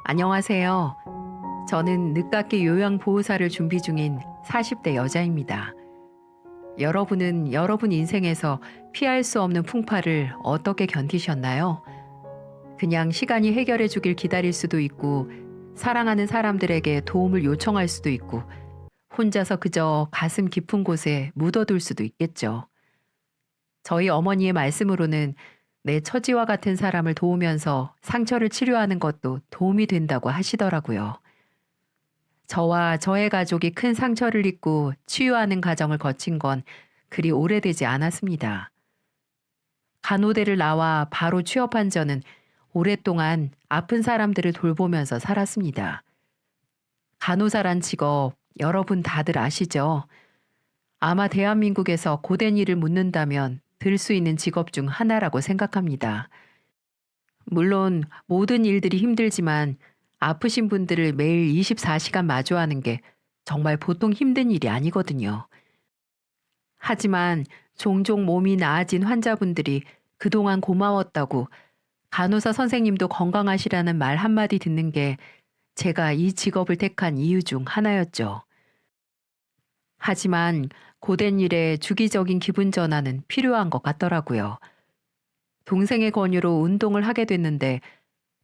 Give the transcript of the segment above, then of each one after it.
안녕하세요. 저는 늦깎이 요양보호사를 준비 중인 40대 여자입니다. 여러분은 여러분 인생에서 피할 수 없는 풍파를 어떻게 견디셨나요? 그냥 시간이 해결해 주길 기다릴 수도 있고, 사랑하는 사람들에게 도움을 요청할 수도 있고, 혼자서 그저 가슴 깊은 곳에 묻어둘 수도 있겠죠. 저희 어머니의 말씀으로는 내 처지와 같은 사람을 도우면서 상처를 치료하는 것도 도움이 된다고 하시더라고요. 저와 저의 가족이 큰 상처를 입고 치유하는 과정을 거친 건 그리 오래되지 않았습니다. 간호대를 나와 바로 취업한 저는 오랫동안 아픈 사람들을 돌보면서 살았습니다. 간호사란 직업 여러분 다들 아시죠? 아마 대한민국에서 고된 일을 묻는다면 들 수 있는 직업 중 하나라고 생각합니다. 물론 모든 일들이 힘들지만 아프신 분들을 매일 24시간 마주하는 게 정말 보통 힘든 일이 아니거든요. 하지만 종종 몸이 나아진 환자분들이 그동안 고마웠다고 간호사 선생님도 건강하시라는 말 한마디 듣는 게 제가 이 직업을 택한 이유 중 하나였죠. 하지만 고된 일에 주기적인 기분 전환은 필요한 것 같더라고요. 동생의 권유로 운동을 하게 됐는데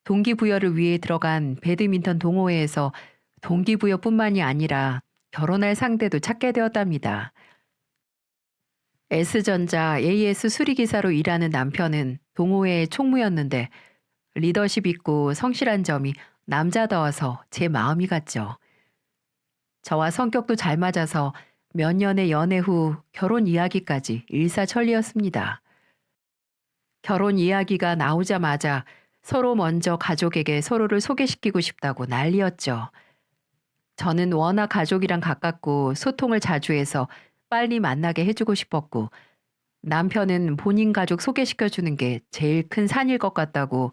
동기부여를 위해 들어간 배드민턴 동호회에서 동기부여뿐만이 아니라 결혼할 상대도 찾게 되었답니다. S전자 AS 수리기사로 일하는 남편은 동호회의 총무였는데 리더십 있고 성실한 점이 남자다워서 제 마음이 갔죠. 저와 성격도 잘 맞아서 몇 년의 연애 후 결혼 이야기까지 일사천리였습니다. 결혼 이야기가 나오자마자 서로 먼저 가족에게 서로를 소개시키고 싶다고 난리였죠. 저는 워낙 가족이랑 가깝고 소통을 자주 해서 빨리 만나게 해주고 싶었고, 남편은 본인 가족 소개시켜주는 게 제일 큰 산일 것 같다고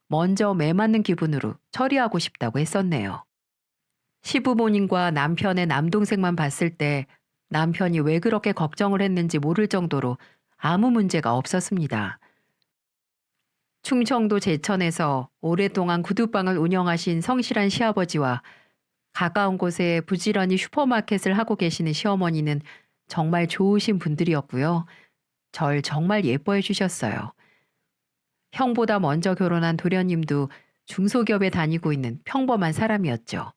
먼저 매 맞는 기분으로 처리하고 싶다고 했었네요. 시부모님과 남편의 남동생만 봤을 때 남편이 왜 그렇게 걱정을 했는지 모를 정도로 아무 문제가 없었습니다. 충청도 제천에서 오랫동안 구두방을 운영하신 성실한 시아버지와 가까운 곳에 부지런히 슈퍼마켓을 하고 계시는 시어머니는 정말 좋으신 분들이었고요. 절 정말 예뻐해 주셨어요. 형보다 먼저 결혼한 도련님도 중소기업에 다니고 있는 평범한 사람이었죠.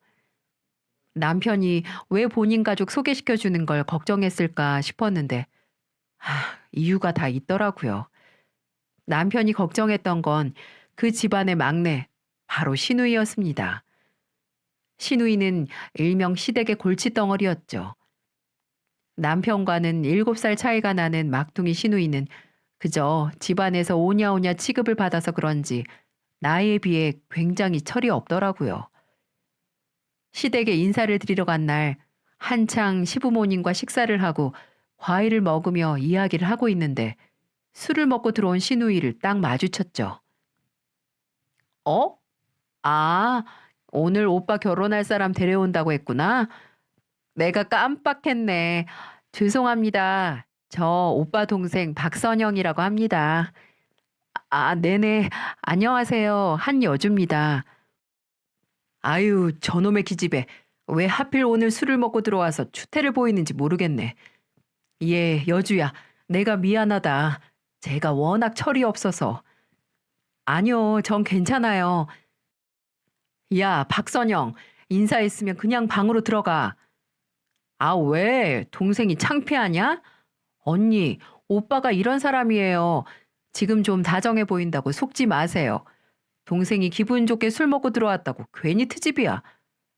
남편이 왜 본인 가족 소개시켜 주는 걸 걱정했을까 싶었는데, 이유가 다 있더라고요. 남편이 걱정했던 건 그 집안의 막내, 바로 시누이였습니다. 시누이는 일명 시댁의 골칫덩어리였죠. 남편과는 7살 차이가 나는 막둥이 시누이는 그저 집안에서 오냐오냐 취급을 받아서 그런지 나이에 비해 굉장히 철이 없더라고요. 시댁에 인사를 드리러 간 날 한창 시부모님과 식사를 하고 과일을 먹으며 이야기를 하고 있는데 술을 먹고 들어온 시누이를 딱 마주쳤죠. 어? 아, 오늘 오빠 결혼할 사람 데려온다고 했구나. 내가 깜빡했네. 죄송합니다. 저 오빠 동생 박선영이라고 합니다. 네네. 안녕하세요. 한여주입니다. 아유, 저놈의 기집애. 왜 하필 오늘 술을 먹고 들어와서 추태를 보이는지 모르겠네. 예, 여주야. 내가 미안하다. 제가 워낙 철이 없어서. 아니요, 전 괜찮아요. 야, 박선영. 인사했으면 그냥 방으로 들어가. 왜? 동생이 창피하냐? 언니, 오빠가 이런 사람이에요. 지금 좀 다정해 보인다고 속지 마세요. 동생이 기분 좋게 술 먹고 들어왔다고 괜히 트집이야.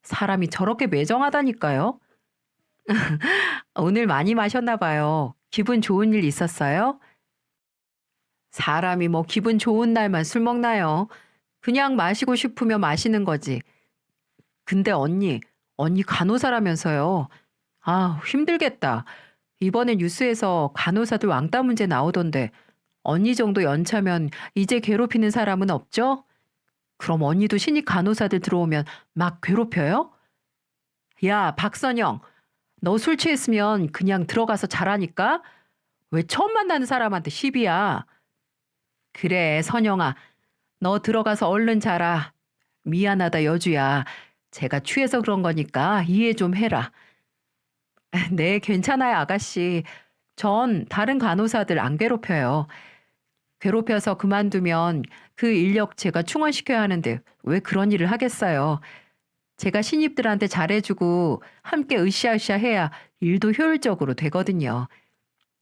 사람이 저렇게 매정하다니까요. 오늘 많이 마셨나 봐요. 기분 좋은 일 있었어요? 사람이 뭐 기분 좋은 날만 술 먹나요? 그냥 마시고 싶으면 마시는 거지. 근데 언니 간호사라면서요. 힘들겠다. 이번에 뉴스에서 간호사들 왕따 문제 나오던데 언니 정도 연차면 이제 괴롭히는 사람은 없죠? 그럼 언니도 신입 간호사들 들어오면 막 괴롭혀요? 야, 박선영, 너 술 취했으면 그냥 들어가서 자라니까? 왜 처음 만나는 사람한테 시비야? 그래, 선영아, 너 들어가서 얼른 자라. 미안하다, 여주야. 제가 취해서 그런 거니까 이해 좀 해라. 네, 괜찮아요, 아가씨. 전 다른 간호사들 안 괴롭혀요. 괴롭혀서 그만두면 그 인력 제가 충원시켜야 하는데 왜 그런 일을 하겠어요. 제가 신입들한테 잘해주고 함께 으쌰으쌰 해야 일도 효율적으로 되거든요.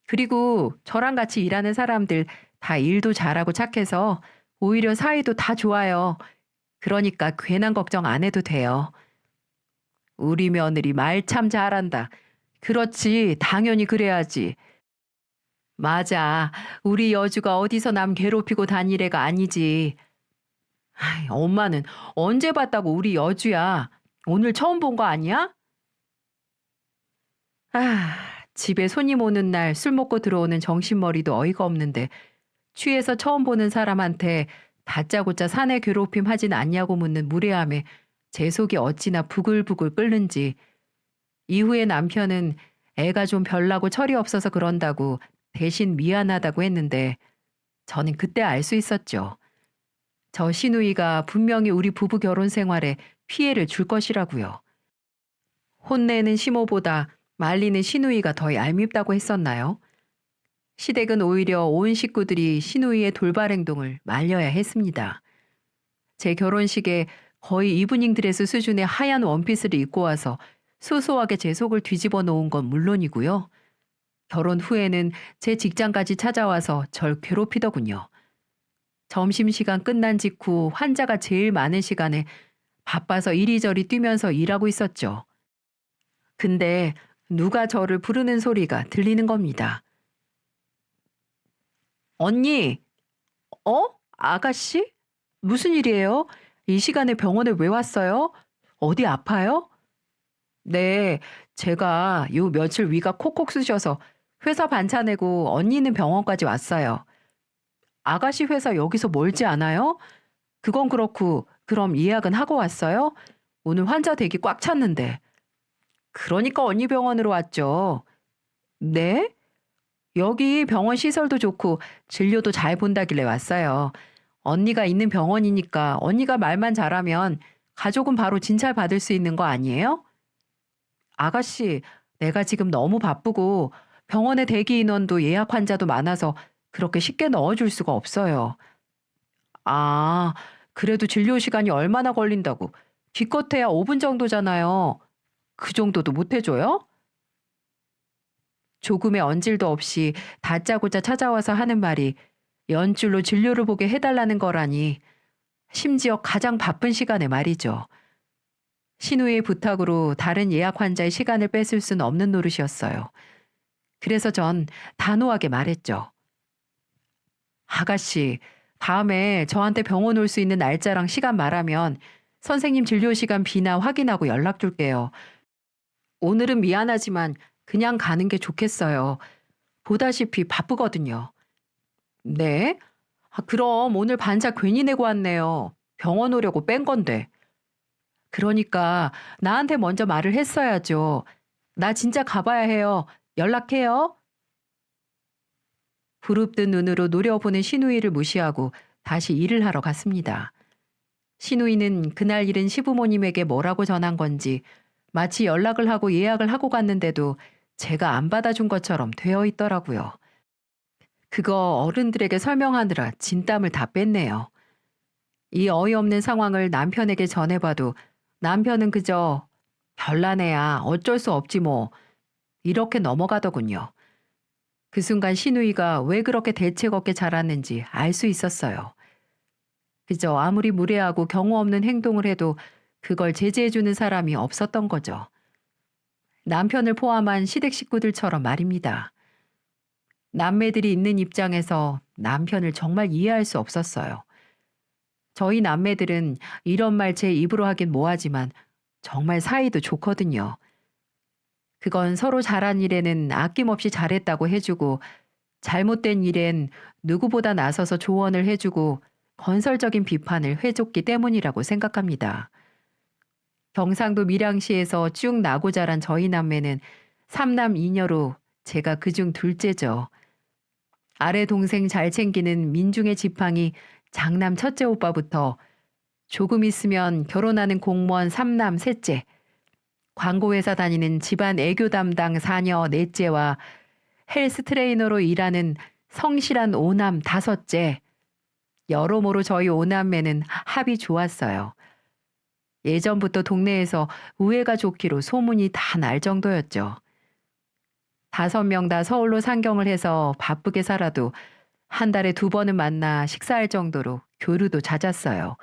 그리고 저랑 같이 일하는 사람들 다 일도 잘하고 착해서 오히려 사이도 다 좋아요. 그러니까 괜한 걱정 안 해도 돼요. 우리 며느리 말 참 잘한다. 그렇지, 당연히 그래야지. 맞아. 우리 여주가 어디서 남 괴롭히고 다닐 애가 아니지. 아이, 엄마는 언제 봤다고 우리 여주야. 오늘 처음 본 거 아니야? 아, 집에 손님 오는 날 술 먹고 들어오는 정신머리도 어이가 없는데 취해서 처음 보는 사람한테 다짜고짜 사내 괴롭힘 하진 않냐고 묻는 무례함에 제 속이 어찌나 부글부글 끓는지. 이후에 남편은 애가 좀 별나고 철이 없어서 그런다고 대신 미안하다고 했는데 저는 그때 알 수 있었죠. 저 시누이가 분명히 우리 부부 결혼 생활에 피해를 줄 것이라고요. 혼내는 시모보다 말리는 시누이가 더 얄밉다고 했었나요? 시댁은 오히려 온 식구들이 시누이의 돌발 행동을 말려야 했습니다. 제 결혼식에 거의 이브닝 드레스 수준의 하얀 원피스를 입고 와서 소소하게 제 속을 뒤집어 놓은 건 물론이고요. 결혼 후에는 제 직장까지 찾아와서 절 괴롭히더군요. 점심시간 끝난 직후 환자가 제일 많은 시간에 바빠서 이리저리 뛰면서 일하고 있었죠. 근데 누가 저를 부르는 소리가 들리는 겁니다. 언니, 아가씨? 무슨 일이에요? 이 시간에 병원에 왜 왔어요? 어디 아파요? 네, 제가 요 며칠 위가 콕콕 쑤셔서 회사 반차 내고 언니는 병원까지 왔어요. 아가씨 회사 여기서 멀지 않아요? 그건 그렇고, 그럼 예약은 하고 왔어요? 오늘 환자 대기 꽉 찼는데. 그러니까 언니 병원으로 왔죠. 네? 여기 병원 시설도 좋고 진료도 잘 본다길래 왔어요. 언니가 있는 병원이니까 언니가 말만 잘하면 가족은 바로 진찰 받을 수 있는 거 아니에요? 아가씨, 내가 지금 너무 바쁘고 병원에 대기 인원도 예약 환자도 많아서 그렇게 쉽게 넣어줄 수가 없어요. 아, 그래도 진료 시간이 얼마나 걸린다고. 기껏해야 5분 정도잖아요. 그 정도도 못 해줘요? 조금의 언질도 없이 다짜고짜 찾아와서 하는 말이 연줄로 진료를 보게 해달라는 거라니. 심지어 가장 바쁜 시간에 말이죠. 신우의 부탁으로 다른 예약 환자의 시간을 뺏을 수는 없는 노릇이었어요. 그래서 전 단호하게 말했죠. 아가씨, 다음에 저한테 병원 올 수 있는 날짜랑 시간 말하면 선생님 진료 시간 비나 확인하고 연락 줄게요. 오늘은 미안하지만 그냥 가는 게 좋겠어요. 보다시피 바쁘거든요. 네? 그럼 오늘 반차 괜히 내고 왔네요. 병원 오려고 뺀 건데. 그러니까 나한테 먼저 말을 했어야죠. 나 진짜 가봐야 해요. 연락해요. 부릅뜬 눈으로 노려보는 시누이를 무시하고 다시 일을 하러 갔습니다. 시누이는 그날 일은 시부모님에게 뭐라고 전한 건지 마치 연락을 하고 예약을 하고 갔는데도 제가 안 받아준 것처럼 되어 있더라고요. 그거 어른들에게 설명하느라 진땀을 다 뺐네요. 이 어이없는 상황을 남편에게 전해봐도 남편은 그저 별난 애야 어쩔 수 없지 뭐 이렇게 넘어가더군요. 그 순간 시누이가 왜 그렇게 대책 없게 자랐는지 알 수 있었어요. 그저 아무리 무례하고 경우 없는 행동을 해도 그걸 제지해주는 사람이 없었던 거죠. 남편을 포함한 시댁 식구들처럼 말입니다. 남매들이 있는 입장에서 남편을 정말 이해할 수 없었어요. 저희 남매들은 이런 말 제 입으로 하긴 뭐하지만 정말 사이도 좋거든요. 그건 서로 잘한 일에는 아낌없이 잘했다고 해주고 잘못된 일엔 누구보다 나서서 조언을 해주고 건설적인 비판을 해줬기 때문이라고 생각합니다. 경상도 밀양시에서 쭉 나고 자란 저희 남매는 3남 2녀로 제가 그중 둘째죠. 아래 동생 잘 챙기는 민중의 지팡이 장남 첫째 오빠부터 조금 있으면 결혼하는 공무원 3남 셋째, 광고회사 다니는 집안 애교 담당 4녀 넷째와 헬스 트레이너로 일하는 성실한 5남 다섯째. 여러모로 저희 5남매는 합이 좋았어요. 예전부터 동네에서 우애가 좋기로 소문이 다 날 정도였죠. 5명 다 서울로 상경을 해서 바쁘게 살아도 한 달에 2번은 만나 식사할 정도로 교류도 잦았어요.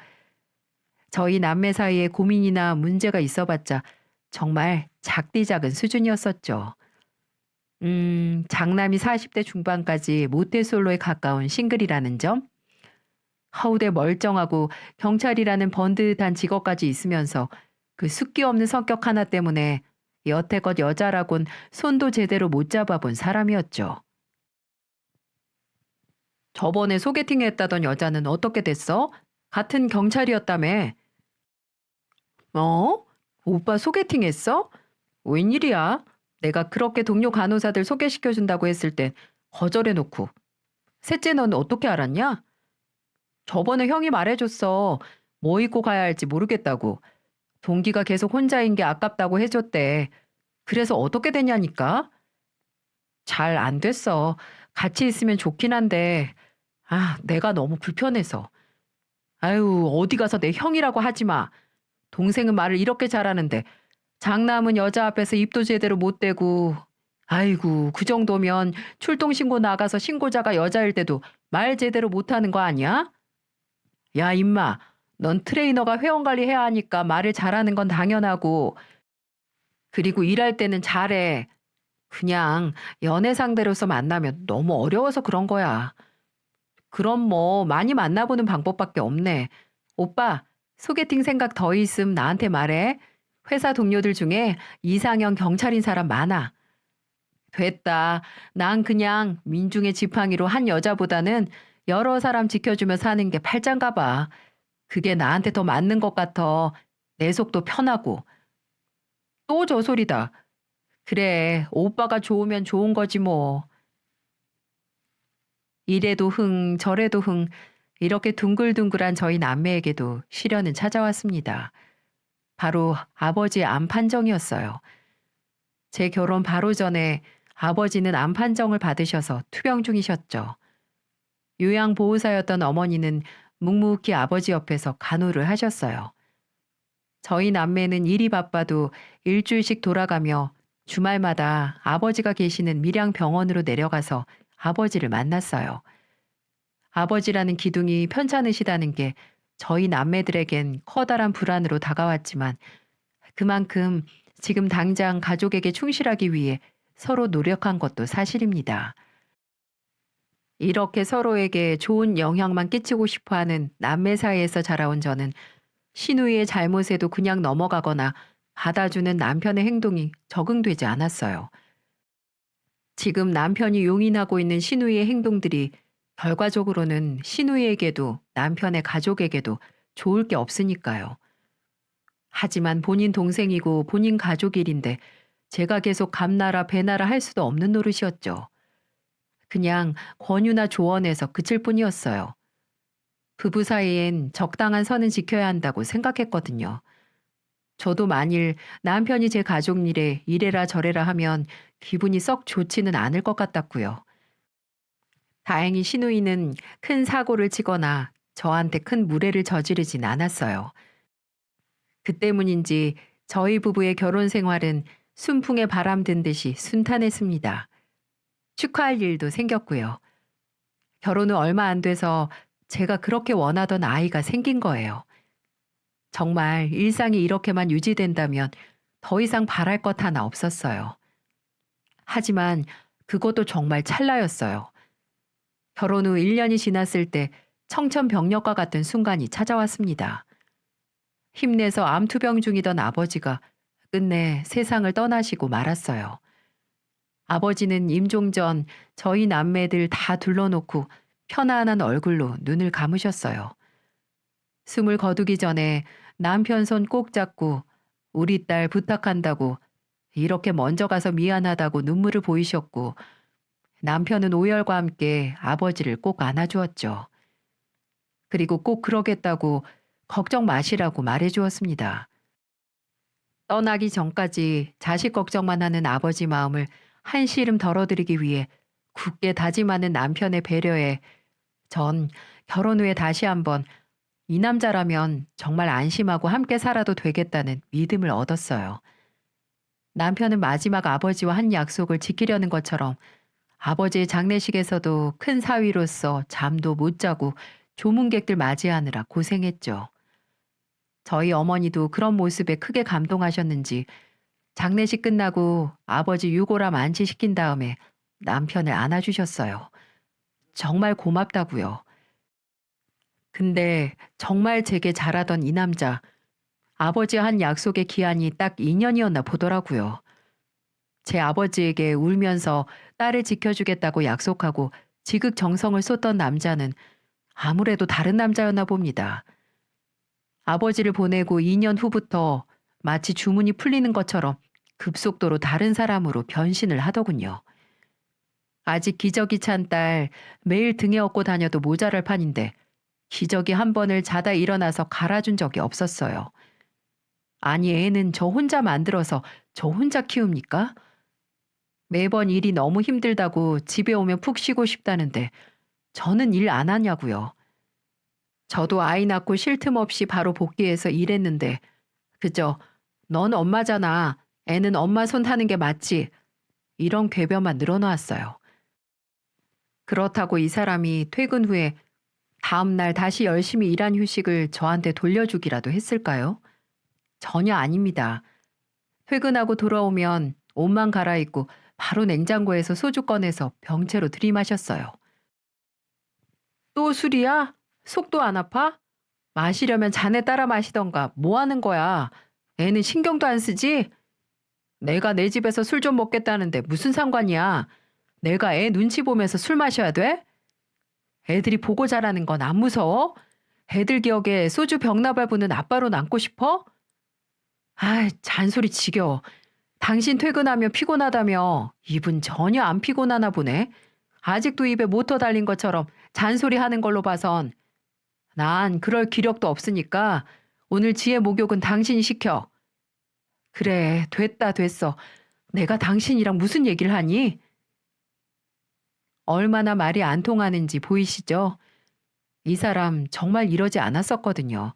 저희 남매 사이에 고민이나 문제가 있어봤자 정말 작디작은 수준이었었죠. 장남이 40대 중반까지 모태솔로에 가까운 싱글이라는 점, 하우대 멀쩡하고 경찰이라는 번듯한 직업까지 있으면서 그 숫기 없는 성격 하나 때문에 여태껏 여자라곤 손도 제대로 못 잡아본 사람이었죠. 저번에 소개팅 했다던 여자는 어떻게 됐어? 같은 경찰이었다며. 어? 오빠 소개팅 했어? 웬일이야? 내가 그렇게 동료 간호사들 소개시켜준다고 했을 땐 거절해놓고. 셋째 넌 어떻게 알았냐? 저번에 형이 말해줬어. 뭐 입고 가야 할지 모르겠다고. 동기가 계속 혼자인 게 아깝다고 해줬대. 그래서 어떻게 되냐니까? 잘 안 됐어. 같이 있으면 좋긴 한데, 내가 너무 불편해서. 아유, 어디 가서 내 형이라고 하지 마. 동생은 말을 이렇게 잘하는데, 장남은 여자 앞에서 입도 제대로 못 대고, 아이고, 그 정도면 출동신고 나가서 신고자가 여자일 때도 말 제대로 못하는 거 아니야? 야, 임마, 넌 트레이너가 회원관리 해야 하니까 말을 잘하는 건 당연하고, 그리고 일할 때는 잘해. 그냥 연애 상대로서 만나면 너무 어려워서 그런 거야. 그럼 뭐 많이 만나보는 방법밖에 없네. 오빠, 소개팅 생각 더 있음 나한테 말해. 회사 동료들 중에 이상형 경찰인 사람 많아. 됐다. 난 그냥 민중의 지팡이로 한 여자보다는 여러 사람 지켜주며 사는 게 팔짱가 봐. 그게 나한테 더 맞는 것 같아. 내 속도 편하고. 또 저 소리다. 그래, 오빠가 좋으면 좋은 거지 뭐. 이래도 흥, 저래도 흥, 이렇게 둥글둥글한 저희 남매에게도 시련은 찾아왔습니다. 바로 아버지의 암 판정이었어요. 제 결혼 바로 전에 아버지는 암 판정을 받으셔서 투병 중이셨죠. 요양보호사였던 어머니는 묵묵히 아버지 옆에서 간호를 하셨어요. 저희 남매는 일이 바빠도 일주일씩 돌아가며 주말마다 아버지가 계시는 밀양병원으로 내려가서 아버지를 만났어요. 아버지라는 기둥이 편찮으시다는 게 저희 남매들에겐 커다란 불안으로 다가왔지만 그만큼 지금 당장 가족에게 충실하기 위해 서로 노력한 것도 사실입니다. 이렇게 서로에게 좋은 영향만 끼치고 싶어하는 남매 사이에서 자라온 저는 시누이의 잘못에도 그냥 넘어가거나 받아주는 남편의 행동이 적응되지 않았어요. 지금 남편이 용인하고 있는 시누이의 행동들이 결과적으로는 시누이에게도 남편의 가족에게도 좋을 게 없으니까요. 하지만 본인 동생이고 본인 가족 일인데 제가 계속 감나라 배나라 할 수도 없는 노릇이었죠. 그냥 권유나 조언해서 그칠 뿐이었어요. 부부 사이엔 적당한 선은 지켜야 한다고 생각했거든요. 저도 만일 남편이 제 가족 일에 이래라 저래라 하면 기분이 썩 좋지는 않을 것 같았고요. 다행히 시누이는 큰 사고를 치거나 저한테 큰 무례를 저지르진 않았어요. 그 때문인지 저희 부부의 결혼 생활은 순풍에 바람 든 듯이 순탄했습니다. 축하할 일도 생겼고요. 결혼 후 얼마 안 돼서 제가 그렇게 원하던 아이가 생긴 거예요. 정말 일상이 이렇게만 유지된다면 더 이상 바랄 것 하나 없었어요. 하지만 그것도 정말 찰나였어요. 결혼 후 1년이 지났을 때 청천벽력과 같은 순간이 찾아왔습니다. 힘내서 암투병 중이던 아버지가 끝내 세상을 떠나시고 말았어요. 아버지는 임종 전 저희 남매들 다 둘러놓고 편안한 얼굴로 눈을 감으셨어요. 숨을 거두기 전에 남편 손 꼭 잡고 우리 딸 부탁한다고 이렇게 먼저 가서 미안하다고 눈물을 보이셨고 남편은 오열과 함께 아버지를 꼭 안아주었죠. 그리고 꼭 그러겠다고 걱정 마시라고 말해주었습니다. 떠나기 전까지 자식 걱정만 하는 아버지 마음을 한시름 덜어드리기 위해 굳게 다짐하는 남편의 배려에 전 결혼 후에 다시 한번 이 남자라면 정말 안심하고 함께 살아도 되겠다는 믿음을 얻었어요. 남편은 마지막 아버지와 한 약속을 지키려는 것처럼 아버지의 장례식에서도 큰 사위로서 잠도 못 자고 조문객들 맞이하느라 고생했죠. 저희 어머니도 그런 모습에 크게 감동하셨는지 장례식 끝나고 아버지 유골함 안치시킨 다음에 남편을 안아주셨어요. 정말 고맙다고요. 근데 정말 제게 잘하던 이 남자, 아버지와 한 약속의 기한이 딱 2년이었나 보더라고요. 제 아버지에게 울면서 딸을 지켜주겠다고 약속하고 지극정성을 쏟던 남자는 아무래도 다른 남자였나 봅니다. 아버지를 보내고 2년 후부터 마치 주문이 풀리는 것처럼 급속도로 다른 사람으로 변신을 하더군요. 아직 기저귀 찬 딸 매일 등에 업고 다녀도 모자랄 판인데 기저귀 한 번을 자다 일어나서 갈아준 적이 없었어요. 아니 애는 저 혼자 만들어서 저 혼자 키웁니까? 매번 일이 너무 힘들다고 집에 오면 푹 쉬고 싶다는데 저는 일 안 하냐고요. 저도 아이 낳고 쉴 틈 없이 바로 복귀해서 일했는데 그저 넌 엄마잖아. 애는 엄마 손 타는 게 맞지. 이런 궤변만 늘어놓았어요. 그렇다고 이 사람이 퇴근 후에 다음 날 다시 열심히 일한 휴식을 저한테 돌려주기라도 했을까요? 전혀 아닙니다. 퇴근하고 돌아오면 옷만 갈아입고 바로 냉장고에서 소주 꺼내서 병째로 들이마셨어요. 또 술이야? 속도 안 아파? 마시려면 자네 따라 마시던가 뭐 하는 거야? 애는 신경도 안 쓰지? 내가 내 집에서 술 좀 먹겠다는데 무슨 상관이야? 내가 애 눈치 보면서 술 마셔야 돼? 애들이 보고 자라는 건 안 무서워? 애들 기억에 소주 병나발 부는 아빠로 남고 싶어? 아이, 잔소리 지겨워. 당신 퇴근하면 피곤하다며. 입은 전혀 안 피곤하나 보네. 아직도 입에 모터 달린 것처럼 잔소리 하는 걸로 봐선 난 그럴 기력도 없으니까 오늘 지혜 목욕은 당신이 시켜. 그래, 됐어. 내가 당신이랑 무슨 얘기를 하니? 얼마나 말이 안 통하는지 보이시죠? 이 사람 정말 이러지 않았었거든요.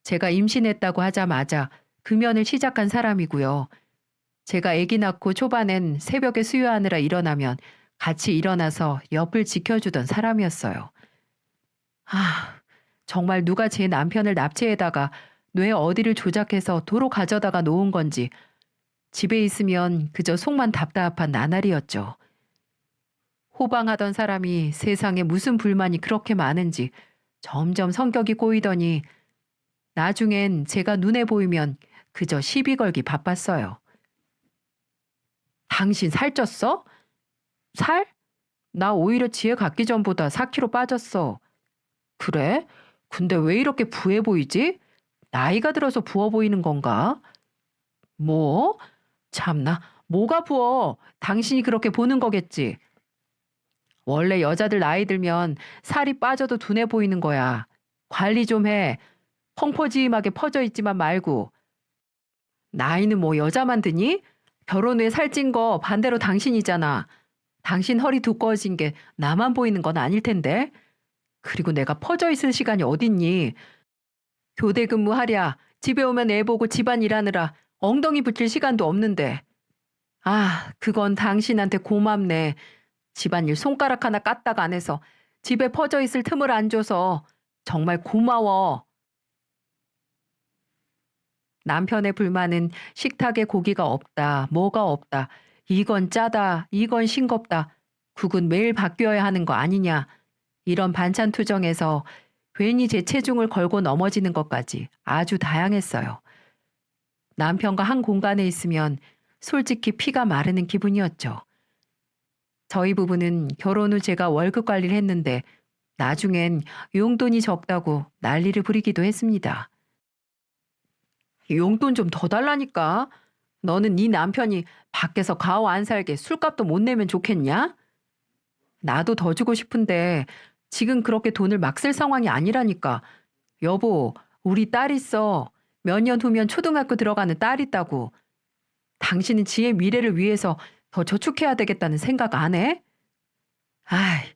제가 임신했다고 하자마자 금연을 시작한 사람이고요. 제가 아기 낳고 초반엔 새벽에 수유하느라 일어나면 같이 일어나서 옆을 지켜주던 사람이었어요. 정말 누가 제 남편을 납치해다가 뇌 어디를 조작해서 도로 가져다가 놓은 건지 집에 있으면 그저 속만 답답한 나날이었죠. 호방하던 사람이 세상에 무슨 불만이 그렇게 많은지 점점 성격이 꼬이더니 나중엔 제가 눈에 보이면 그저 시비 걸기 바빴어요. 당신 살쪘어? 살? 나 오히려 지혜 갖기 전보다 4kg 빠졌어. 그래? 근데 왜 이렇게 부해 보이지? 나이가 들어서 부어 보이는 건가? 뭐? 참나, 뭐가 부어? 당신이 그렇게 보는 거겠지. 원래 여자들 나이 들면 살이 빠져도 둔해 보이는 거야. 관리 좀 해. 펑퍼짐하게 퍼져 있지만 말고. 나이는 뭐 여자만 드니? 결혼 후에 살찐 거 반대로 당신이잖아. 당신 허리 두꺼워진 게 나만 보이는 건 아닐 텐데. 그리고 내가 퍼져 있을 시간이 어딨니? 교대 근무하랴. 집에 오면 애 보고 집안 일하느라 엉덩이 붙일 시간도 없는데. 그건 당신한테 고맙네. 집안일 손가락 하나 까딱 안 해서 집에 퍼져 있을 틈을 안 줘서 정말 고마워. 남편의 불만은 식탁에 고기가 없다, 뭐가 없다, 이건 짜다, 이건 싱겁다, 국은 매일 바뀌어야 하는 거 아니냐. 이런 반찬 투정에서 괜히 제 체중을 걸고 넘어지는 것까지 아주 다양했어요. 남편과 한 공간에 있으면 솔직히 피가 마르는 기분이었죠. 저희 부부는 결혼 후 제가 월급 관리를 했는데 나중엔 용돈이 적다고 난리를 부리기도 했습니다. 용돈 좀 더 달라니까. 너는 네 남편이 밖에서 가오 안 살게 술값도 못 내면 좋겠냐? 나도 더 주고 싶은데 지금 그렇게 돈을 막 쓸 상황이 아니라니까. 여보, 우리 딸 있어. 몇 년 후면 초등학교 들어가는 딸 있다고. 당신은 지의 미래를 위해서 더 저축해야 되겠다는 생각 안 해? 아이,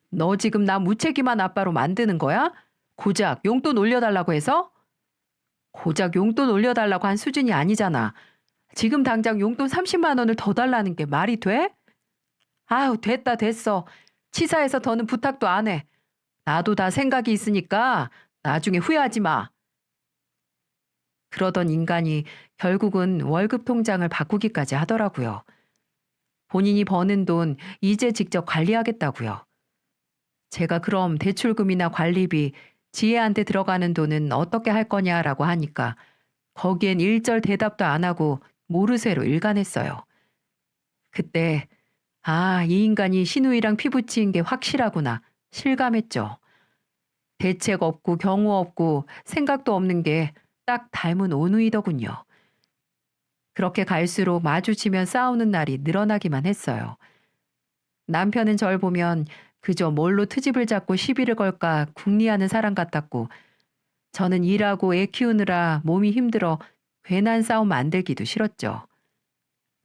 너 지금 나 무책임한 아빠로 만드는 거야? 고작 용돈 올려달라고 해서? 고작 용돈 올려달라고 한 수준이 아니잖아. 지금 당장 용돈 30만 원을 더 달라는 게 말이 돼? 아유, 됐다, 됐어. 치사해서 더는 부탁도 안 해. 나도 다 생각이 있으니까 나중에 후회하지 마. 그러던 인간이 결국은 월급 통장을 바꾸기까지 하더라고요. 본인이 버는 돈 이제 직접 관리하겠다고요. 제가 그럼 대출금이나 관리비, 지혜한테 들어가는 돈은 어떻게 할 거냐라고 하니까 거기엔 일절 대답도 안 하고 모르쇠로 일관했어요. 그때 이 인간이 신우이랑 피부치인 게 확실하구나 실감했죠. 대책 없고 경우 없고 생각도 없는 게 딱 닮은 오누이더군요. 그렇게 갈수록 마주치면 싸우는 날이 늘어나기만 했어요. 남편은 절 보면 그저 뭘로 트집을 잡고 시비를 걸까 궁리하는 사람 같았고, 저는 일하고 애 키우느라 몸이 힘들어 괜한 싸움 만들기도 싫었죠.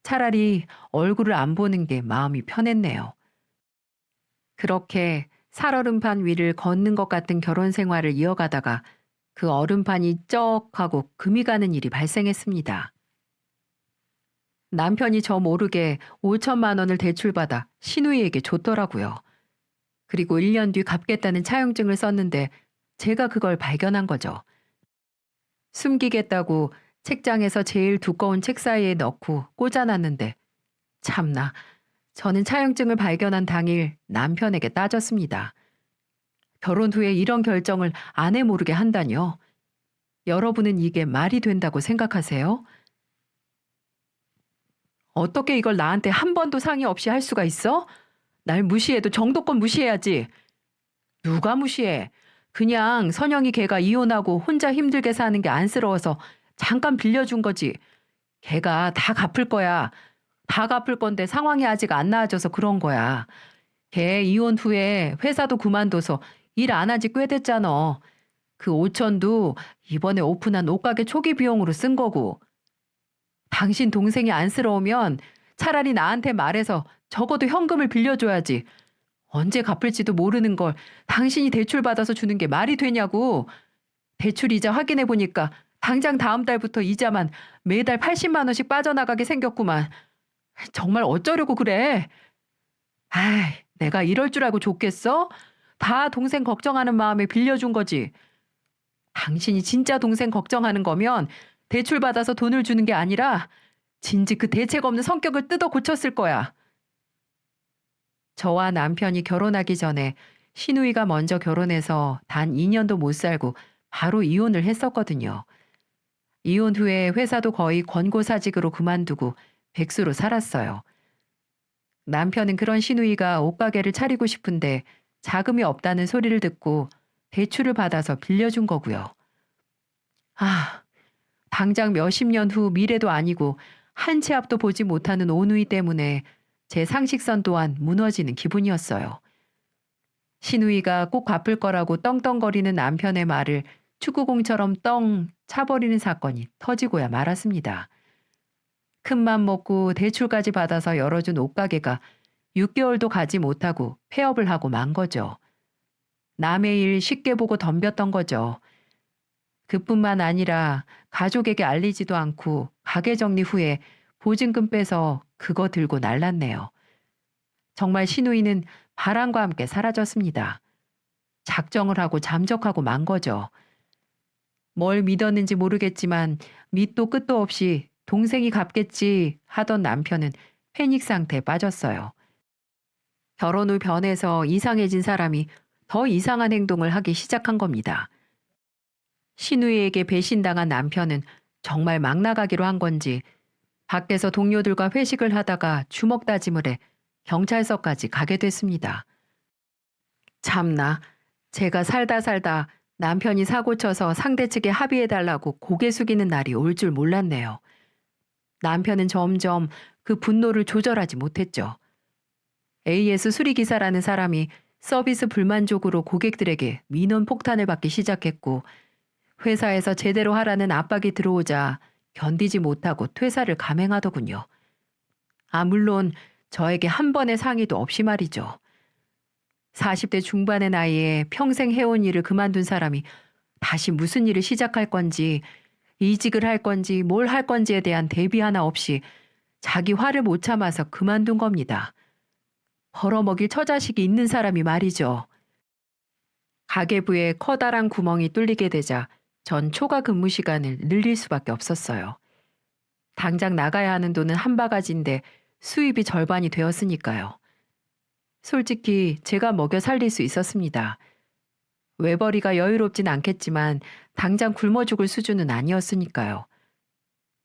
차라리 얼굴을 안 보는 게 마음이 편했네요. 그렇게 살얼음판 위를 걷는 것 같은 결혼 생활을 이어가다가 그 얼음판이 쩍 하고 금이 가는 일이 발생했습니다. 남편이 저 모르게 5천만 원을 대출받아 신우이에게 줬더라고요. 그리고 1년 뒤 갚겠다는 차용증을 썼는데 제가 그걸 발견한 거죠. 숨기겠다고 책장에서 제일 두꺼운 책 사이에 넣고 꽂아놨는데 참나, 저는 차용증을 발견한 당일 남편에게 따졌습니다. 결혼 후에 이런 결정을 아내 모르게 한다뇨. 여러분은 이게 말이 된다고 생각하세요? 어떻게 이걸 나한테 한 번도 상의 없이 할 수가 있어? 날 무시해도 정도껏 무시해야지. 누가 무시해? 그냥 선영이 걔가 이혼하고 혼자 힘들게 사는 게 안쓰러워서 잠깐 빌려준 거지. 걔가 다 갚을 거야. 다 갚을 건데 상황이 아직 안 나아져서 그런 거야. 걔 이혼 후에 회사도 그만둬서 일 안 한 지 꽤 됐잖아. 그 5천도 이번에 오픈한 옷가게 초기 비용으로 쓴 거고. 당신 동생이 안쓰러우면 차라리 나한테 말해서 적어도 현금을 빌려줘야지. 언제 갚을지도 모르는 걸 당신이 대출받아서 주는 게 말이 되냐고. 대출 이자 확인해 보니까 당장 다음 달부터 이자만 매달 80만 원씩 빠져나가게 생겼구만. 정말 어쩌려고 그래? 아이, 내가 이럴 줄 알고 줬겠어? 다 동생 걱정하는 마음에 빌려준 거지. 당신이 진짜 동생 걱정하는 거면 대출받아서 돈을 주는 게 아니라 진즉 그 대책 없는 성격을 뜯어 고쳤을 거야. 저와 남편이 결혼하기 전에 신우이가 먼저 결혼해서 단 2년도 못 살고 바로 이혼을 했었거든요. 이혼 후에 회사도 거의 권고사직으로 그만두고 백수로 살았어요. 남편은 그런 신우이가 옷가게를 차리고 싶은데 자금이 없다는 소리를 듣고 대출을 받아서 빌려준 거고요. 당장 몇십 년 후 미래도 아니고 한 치 앞도 보지 못하는 오누이 때문에 제 상식선 또한 무너지는 기분이었어요. 신우이가 꼭 갚을 거라고 떵떵거리는 남편의 말을 축구공처럼 떵 차버리는 사건이 터지고야 말았습니다. 큰맘 먹고 대출까지 받아서 열어준 옷가게가 6개월도 가지 못하고 폐업을 하고 만 거죠. 남의 일 쉽게 보고 덤볐던 거죠. 그뿐만 아니라 가족에게 알리지도 않고 가게 정리 후에 보증금 빼서 그거 들고 날랐네요. 정말 신우이는 바람과 함께 사라졌습니다. 작정을 하고 잠적하고 만 거죠. 뭘 믿었는지 모르겠지만 밑도 끝도 없이 동생이 갚겠지 하던 남편은 패닉 상태에 빠졌어요. 결혼 후 변해서 이상해진 사람이 더 이상한 행동을 하기 시작한 겁니다. 신우이에게 배신당한 남편은 정말 막 나가기로 한 건지 밖에서 동료들과 회식을 하다가 주먹 다짐을 해 경찰서까지 가게 됐습니다. 참나, 제가 살다 남편이 사고쳐서 상대 측에 합의해달라고 고개 숙이는 날이 올 줄 몰랐네요. 남편은 점점 그 분노를 조절하지 못했죠. AS 수리기사라는 사람이 서비스 불만족으로 고객들에게 민원 폭탄을 받기 시작했고 회사에서 제대로 하라는 압박이 들어오자 견디지 못하고 퇴사를 감행하더군요. 물론 저에게 한 번의 상의도 없이 말이죠. 40대 중반의 나이에 평생 해온 일을 그만둔 사람이 다시 무슨 일을 시작할 건지, 이직을 할 건지 뭘 할 건지에 대한 대비 하나 없이 자기 화를 못 참아서 그만둔 겁니다. 벌어먹일 처자식이 있는 사람이 말이죠. 가계부에 커다란 구멍이 뚫리게 되자 전 초과 근무 시간을 늘릴 수밖에 없었어요. 당장 나가야 하는 돈은 한 바가지인데 수입이 절반이 되었으니까요. 솔직히 제가 먹여 살릴 수 있었습니다. 외벌이가 여유롭진 않겠지만 당장 굶어 죽을 수준은 아니었으니까요.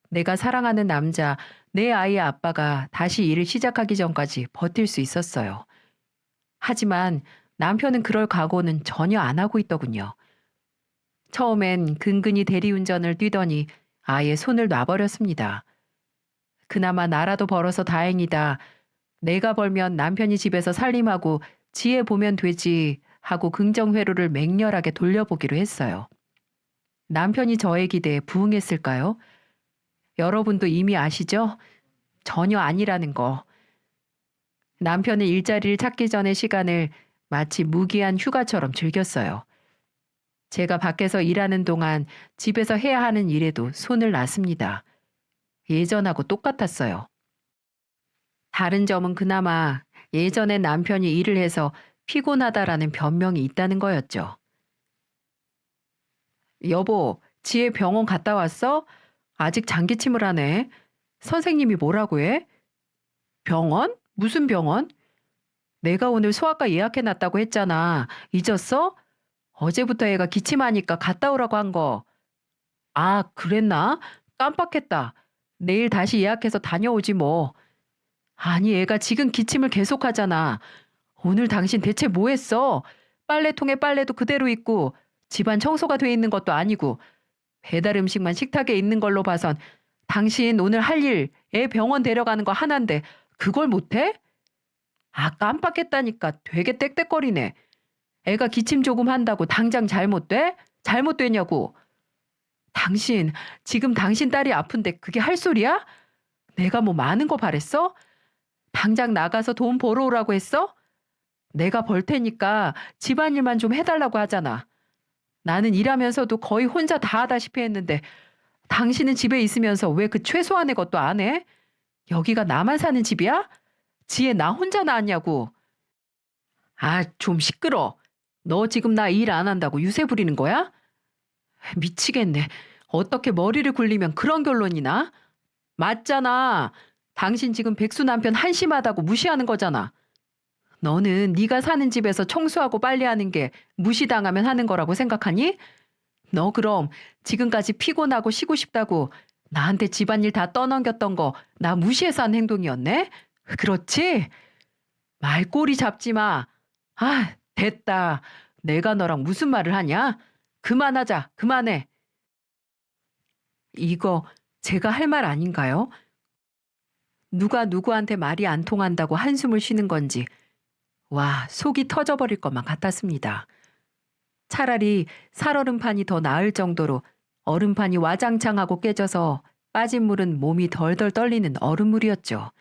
내가 사랑하는 남자, 내 아이의 아빠가 다시 일을 시작하기 전까지 버틸 수 있었어요. 하지만 남편은 그럴 각오는 전혀 안 하고 있더군요. 처음엔 근근히 대리운전을 뛰더니 아예 손을 놔버렸습니다. 그나마 나라도 벌어서 다행이다. 내가 벌면 남편이 집에서 살림하고 지혜 보면 되지 하고 긍정회로를 맹렬하게 돌려보기로 했어요. 남편이 저의 기대에 부응했을까요? 여러분도 이미 아시죠? 전혀 아니라는 거. 남편은 일자리를 찾기 전의 시간을 마치 무기한 휴가처럼 즐겼어요. 제가 밖에서 일하는 동안 집에서 해야 하는 일에도 손을 놨습니다. 예전하고 똑같았어요. 다른 점은 그나마 예전에 남편이 일을 해서 피곤하다라는 변명이 있다는 거였죠. 여보, 지혜 병원 갔다 왔어? 아직 장기침을 하네. 선생님이 뭐라고 해? 병원? 무슨 병원? 내가 오늘 소아과 예약해놨다고 했잖아. 잊었어? 어제부터 애가 기침하니까 갔다 오라고 한 거. 그랬나? 깜빡했다. 내일 다시 예약해서 다녀오지 뭐. 아니, 애가 지금 기침을 계속하잖아. 오늘 당신 대체 뭐 했어? 빨래통에 빨래도 그대로 있고 집안 청소가 돼 있는 것도 아니고 배달 음식만 식탁에 있는 걸로 봐선 당신 오늘 할 일, 애 병원 데려가는 거 하나인데 그걸 못해? 깜빡했다니까 되게 떽떽거리네. 애가 기침 조금 한다고 당장 잘못돼? 잘못되냐고. 당신, 지금 당신 딸이 아픈데 그게 할 소리야? 내가 뭐 많은 거 바랬어? 당장 나가서 돈 벌어오라고 했어? 내가 벌 테니까 집안일만 좀 해달라고 하잖아. 나는 일하면서도 거의 혼자 다 하다시피 했는데 당신은 집에 있으면서 왜 그 최소한의 것도 안 해? 여기가 나만 사는 집이야? 지혜 나 혼자 나왔냐고. 좀 시끄러. 너 지금 나 일 안 한다고 유세 부리는 거야? 미치겠네. 어떻게 머리를 굴리면 그런 결론이 나? 맞잖아. 당신 지금 백수 남편 한심하다고 무시하는 거잖아. 너는 네가 사는 집에서 청소하고 빨래하는 게 무시당하면 하는 거라고 생각하니? 너 그럼 지금까지 피곤하고 쉬고 싶다고 나한테 집안일 다 떠넘겼던 거 나 무시해서 한 행동이었네? 그렇지? 말꼬리 잡지 마. 됐다. 내가 너랑 무슨 말을 하냐? 그만하자. 그만해. 이거 제가 할 말 아닌가요? 누가 누구한테 말이 안 통한다고 한숨을 쉬는 건지 속이 터져버릴 것만 같았습니다. 차라리 살얼음판이 더 나을 정도로 얼음판이 와장창하고 깨져서 빠진 물은 몸이 덜덜 떨리는 얼음물이었죠.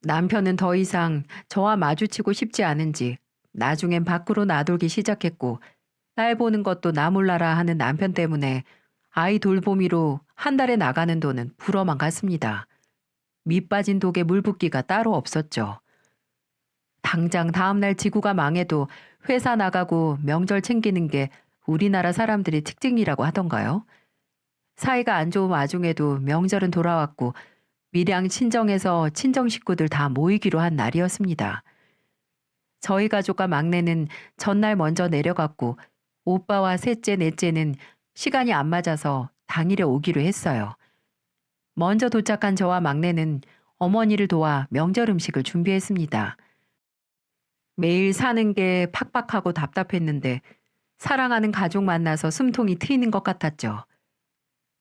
남편은 더 이상 저와 마주치고 싶지 않은지 나중엔 밖으로 나돌기 시작했고 딸 보는 것도 나 몰라라 하는 남편 때문에 아이 돌보미로 한 달에 나가는 돈은 불어만 갔습니다. 밑 빠진 독에 물 붓기가 따로 없었죠. 당장 다음날 지구가 망해도 회사 나가고 명절 챙기는 게 우리나라 사람들의 특징이라고 하던가요? 사이가 안 좋은 와중에도 명절은 돌아왔고 밀양 친정에서 친정 식구들 다 모이기로 한 날이었습니다. 저희 가족과 막내는 전날 먼저 내려갔고 오빠와 셋째, 넷째는 시간이 안 맞아서 당일에 오기로 했어요. 먼저 도착한 저와 막내는 어머니를 도와 명절 음식을 준비했습니다. 매일 사는 게 팍팍하고 답답했는데 사랑하는 가족 만나서 숨통이 트이는 것 같았죠.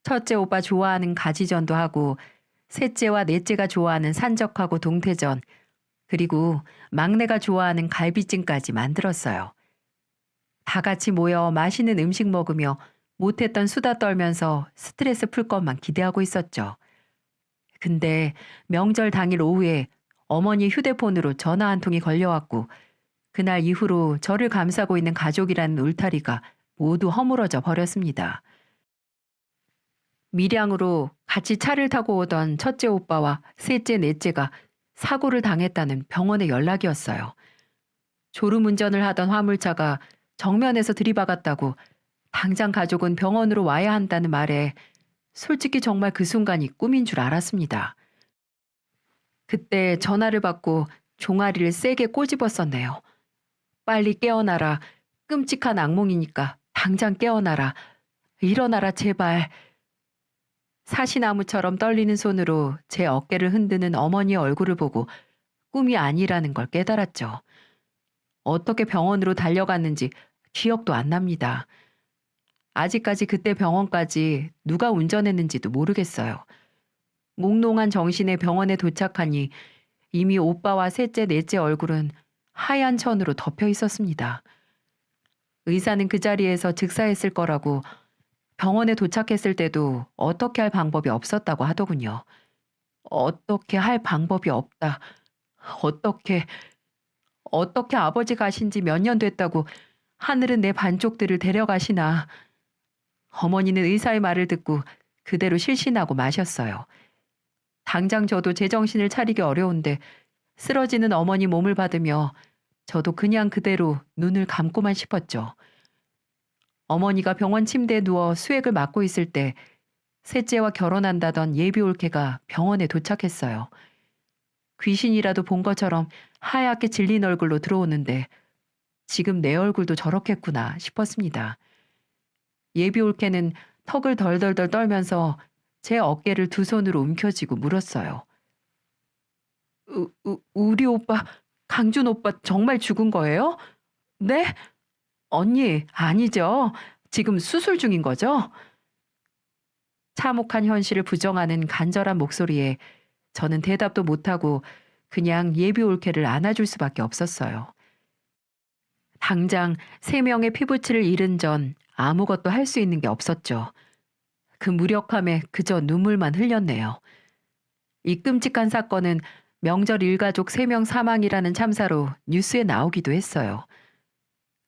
첫째 오빠 좋아하는 가지전도 하고 셋째와 넷째가 좋아하는 산적하고 동태전, 그리고 막내가 좋아하는 갈비찜까지 만들었어요. 다 같이 모여 맛있는 음식 먹으며 못했던 수다 떨면서 스트레스 풀 것만 기대하고 있었죠. 근데 명절 당일 오후에 어머니 휴대폰으로 전화 한 통이 걸려왔고 그날 이후로 저를 감싸고 있는 가족이라는 울타리가 모두 허물어져 버렸습니다. 밀양으로 같이 차를 타고 오던 첫째 오빠와 셋째, 넷째가 사고를 당했다는 병원의 연락이었어요. 졸음운전을 하던 화물차가 정면에서 들이박았다고 당장 가족은 병원으로 와야 한다는 말에 솔직히 정말 그 순간이 꿈인 줄 알았습니다. 그때 전화를 받고 종아리를 세게 꼬집었었네요. 빨리 깨어나라. 끔찍한 악몽이니까 당장 깨어나라. 일어나라 제발. 사시나무처럼 떨리는 손으로 제 어깨를 흔드는 어머니의 얼굴을 보고 꿈이 아니라는 걸 깨달았죠. 어떻게 병원으로 달려갔는지 기억도 안 납니다. 아직까지 그때 병원까지 누가 운전했는지도 모르겠어요. 몽롱한 정신에 병원에 도착하니 이미 오빠와 셋째, 넷째 얼굴은 하얀 천으로 덮여 있었습니다. 의사는 그 자리에서 즉사했을 거라고 병원에 도착했을 때도 어떻게 할 방법이 없었다고 하더군요. 어떻게 할 방법이 없다. 어떻게 아버지 가신 지 몇 년 됐다고 하늘은 내 반쪽들을 데려가시나. 어머니는 의사의 말을 듣고 그대로 실신하고 마셨어요. 당장 저도 제정신을 차리기 어려운데 쓰러지는 어머니 몸을 받으며 저도 그냥 그대로 눈을 감고만 싶었죠. 어머니가 병원 침대에 누워 수액을 맞고 있을 때 셋째와 결혼한다던 예비 올케가 병원에 도착했어요. 귀신이라도 본 것처럼 하얗게 질린 얼굴로 들어오는데 지금 내 얼굴도 저렇겠구나 싶었습니다. 예비 올케는 턱을 덜덜덜 떨면서 제 어깨를 두 손으로 움켜쥐고 물었어요. 우리 오빠, 강준 오빠 정말 죽은 거예요? 네? 언니, 아니죠. 지금 수술 중인 거죠? 참혹한 현실을 부정하는 간절한 목소리에 저는 대답도 못하고 그냥 예비 올케를 안아줄 수밖에 없었어요. 당장 3명의 피부치를 잃은 전 아무것도 할 수 있는 게 없었죠. 그 무력함에 그저 눈물만 흘렸네요. 이 끔찍한 사건은 명절 일가족 3명 사망이라는 참사로 뉴스에 나오기도 했어요.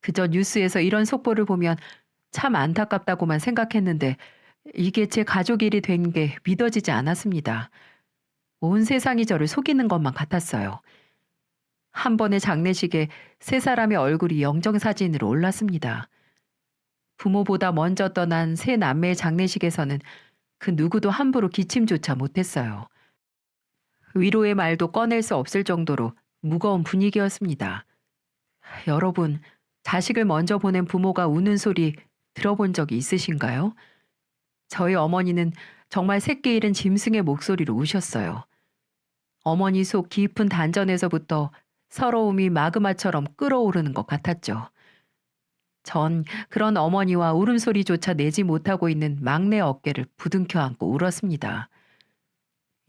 그저 뉴스에서 이런 속보를 보면 참 안타깝다고만 생각했는데 이게 제 가족 일이 된 게 믿어지지 않았습니다. 온 세상이 저를 속이는 것만 같았어요. 한 번의 장례식에 3사람의 얼굴이 영정사진으로 올랐습니다. 부모보다 먼저 떠난 3남매의 장례식에서는 그 누구도 함부로 기침조차 못했어요. 위로의 말도 꺼낼 수 없을 정도로 무거운 분위기였습니다. 여러분, 자식을 먼저 보낸 부모가 우는 소리 들어본 적이 있으신가요? 저희 어머니는 정말 새끼 잃은 짐승의 목소리로 우셨어요. 어머니 속 깊은 단전에서부터 서러움이 마그마처럼 끓어오르는 것 같았죠. 전 그런 어머니와 울음소리조차 내지 못하고 있는 막내 어깨를 부둥켜 안고 울었습니다.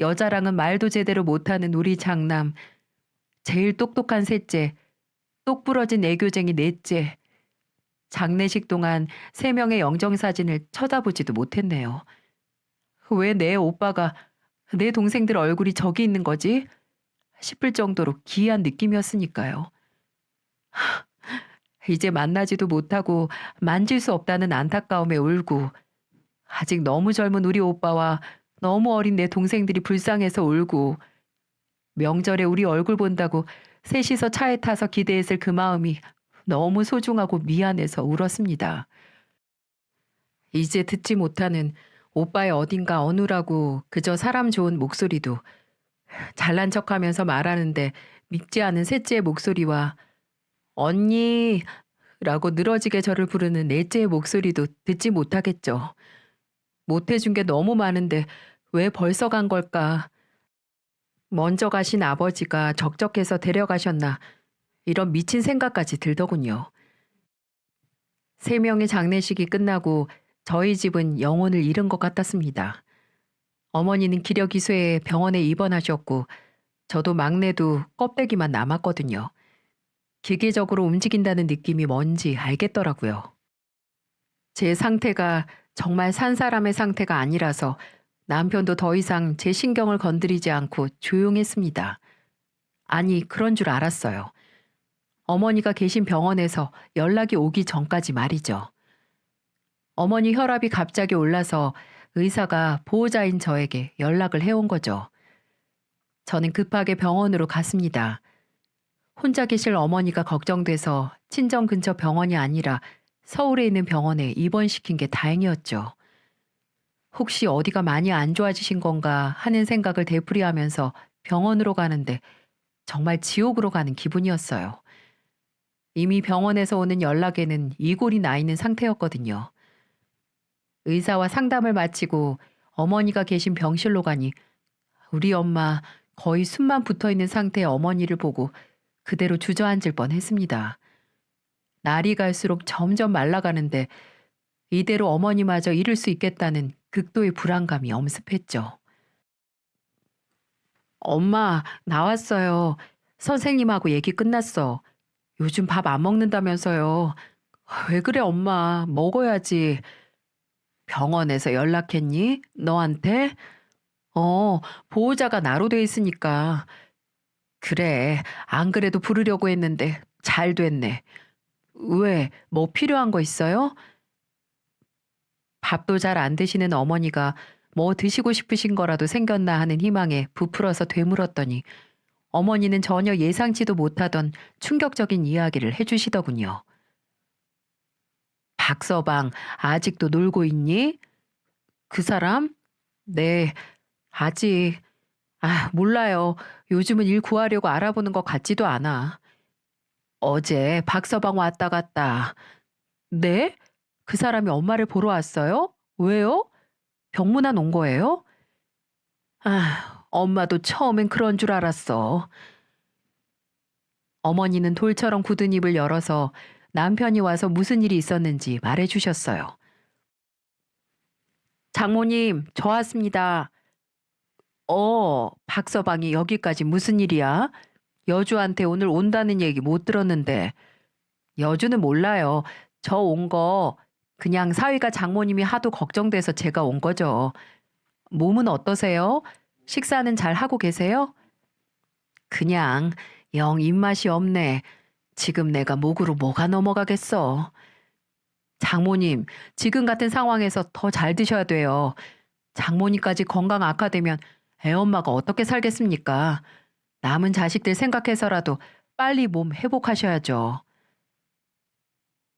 여자랑은 말도 제대로 못하는 우리 장남, 제일 똑똑한 셋째, 똑부러진 애교쟁이 넷째. 장례식 동안 3명의 영정사진을 쳐다보지도 못했네요. 왜 내 오빠가, 내 동생들 얼굴이 저기 있는 거지? 싶을 정도로 기이한 느낌이었으니까요. 이제 만나지도 못하고 만질 수 없다는 안타까움에 울고 아직 너무 젊은 우리 오빠와 너무 어린 내 동생들이 불쌍해서 울고 명절에 우리 얼굴 본다고 셋이서 차에 타서 기대했을 그 마음이 너무 소중하고 미안해서 울었습니다. 이제 듣지 못하는 오빠의 어딘가 어눌하고 그저 사람 좋은 목소리도 잘난 척하면서 말하는데 밉지 않은 셋째의 목소리와 언니 라고 늘어지게 저를 부르는 넷째의 목소리도 듣지 못하겠죠. 못해준 게 너무 많은데 왜 벌써 간 걸까? 먼저 가신 아버지가 적적해서 데려가셨나 이런 미친 생각까지 들더군요. 3명의 장례식이 끝나고 저희 집은 영혼을 잃은 것 같았습니다. 어머니는 기력이쇠해 병원에 입원하셨고 저도 막내도 껍데기만 남았거든요. 기계적으로 움직인다는 느낌이 뭔지 알겠더라고요. 제 상태가 정말 산 사람의 상태가 아니라서 남편도 더 이상 제 신경을 건드리지 않고 조용했습니다. 아니, 그런 줄 알았어요. 어머니가 계신 병원에서 연락이 오기 전까지 말이죠. 어머니 혈압이 갑자기 올라서 의사가 보호자인 저에게 연락을 해온 거죠. 저는 급하게 병원으로 갔습니다. 혼자 계실 어머니가 걱정돼서 친정 근처 병원이 아니라 서울에 있는 병원에 입원시킨 게 다행이었죠. 혹시 어디가 많이 안 좋아지신 건가 하는 생각을 되풀이하면서 병원으로 가는데 정말 지옥으로 가는 기분이었어요. 이미 병원에서 오는 연락에는 이골이 나 있는 상태였거든요. 의사와 상담을 마치고 어머니가 계신 병실로 가니 우리 엄마 거의 숨만 붙어 있는 상태의 어머니를 보고 그대로 주저앉을 뻔했습니다. 날이 갈수록 점점 말라가는데 이대로 어머니마저 잃을 수 있겠다는 극도의 불안감이 엄습했죠. 엄마, 나왔어요. 선생님하고 얘기 끝났어. 요즘 밥 안 먹는다면서요. 왜 그래, 엄마. 먹어야지. 병원에서 연락했니? 너한테? 보호자가 나로 돼 있으니까. 그래, 안 그래도 부르려고 했는데 잘 됐네. 왜, 뭐 필요한 거 있어요? 밥도 잘 안 드시는 어머니가 뭐 드시고 싶으신 거라도 생겼나 하는 희망에 부풀어서 되물었더니 어머니는 전혀 예상치도 못하던 충격적인 이야기를 해주시더군요. 박서방, 아직도 놀고 있니? 그 사람? 네, 아직. 몰라요. 요즘은 일 구하려고 알아보는 것 같지도 않아. 어제 박서방 왔다 갔다. 네? 그 사람이 엄마를 보러 왔어요? 왜요? 병문안 온 거예요? 엄마도 처음엔 그런 줄 알았어. 어머니는 돌처럼 굳은 입을 열어서 남편이 와서 무슨 일이 있었는지 말해 주셨어요. 장모님, 저 왔습니다. 박서방이 여기까지 무슨 일이야? 여주한테 오늘 온다는 얘기 못 들었는데. 여주는 몰라요. 저 온 거 그냥 사위가 장모님이 하도 걱정돼서 제가 온 거죠. 몸은 어떠세요? 식사는 잘 하고 계세요? 그냥 영 입맛이 없네. 지금 내가 목으로 뭐가 넘어가겠어. 장모님, 지금 같은 상황에서 더 잘 드셔야 돼요. 장모님까지 건강 악화되면 애엄마가 어떻게 살겠습니까? 남은 자식들 생각해서라도 빨리 몸 회복하셔야죠.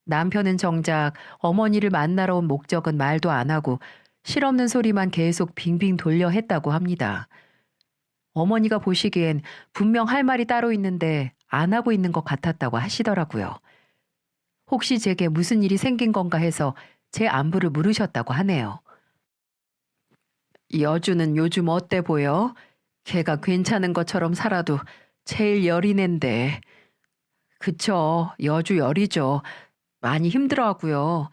남편은 정작 어머니를 만나러 온 목적은 말도 안 하고 실없는 소리만 계속 빙빙 돌려 했다고 합니다. 어머니가 보시기엔 분명 할 말이 따로 있는데 안 하고 있는 것 같았다고 하시더라고요. 혹시 제게 무슨 일이 생긴 건가 해서 제 안부를 물으셨다고 하네요. 여주는 요즘 어때 보여? 걔가 괜찮은 것처럼 살아도 제일 열이낸데. 그쵸, 여주 열이죠. 많이 힘들어하고요.